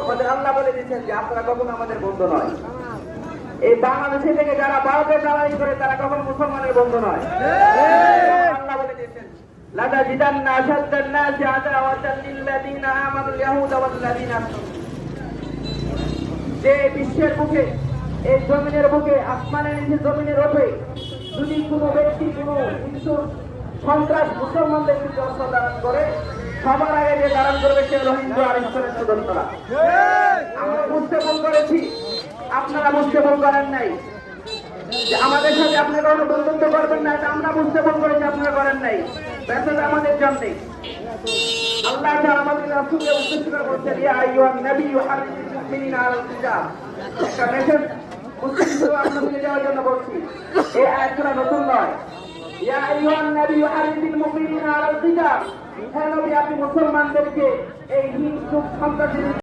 আমাদের আল্লাহ বলে দিচ্ছেন যে আপনারা কখনো আমাদের বন্ধু নয়। এই বাংলাদেশে থেকে যারা ভারতের জ্বালানি করে তারা কখনো মুসলমানের বন্ধু নয়। আল্লাহ বলে দিচ্ছেন লাতাজিদান্না আশাদ্দান নাসি আদাওয়াতান লিল্লাযীনা আমানুল ইয়াহুদা ওয়াল্লাযীনা আশরাকু। যে বিশ্বের বুকে, এই জমিনের বুকে, আসমানের নিচে জমিনের উপরে যদি কোনো ব্যক্তি কোনো হিংসুর সন্ত্রাস মুসলমানদের বিরুদ্ধে অস্ত্র ধারণ করে, সবার আগে যে ধারণ করবে সে রোহিঙ্গা আর ঈশ্বরের সদস্যরা। আমরা বুঝতে ভুল করেছি, আপনারা বুঝতে ভুল করেন নাই। যে আমাদের সাথে আপনারা কোনো বন্ধুত্ব করবেন না, এটা আমরা বুঝতে ভুল করেছি, আপনারা করেন নাই। ব্যর্থতা আমাদের জন্যে। আল্লাহ তাআলা আমাদের রাসূলকে উদ্দেশ্য করে বলছেন, ইয়া আইয়ুহান নাবিয়্যু হারিদিল মুমিনিনা আলাল কিতাব। একটা মেসেজ মুসলিম হিসেবে আপনাদেরকে দেওয়ার জন্য বলছি। এই আয়াতটা নতুন নয়। ইয়া আইয়ুহান নাবিয়্যু হারিদিল মুমিনিনা আলাল কিতাব। হে নবী, আপনি মুসলমানদেরকে এই হিংসুক সন্ত্রাসী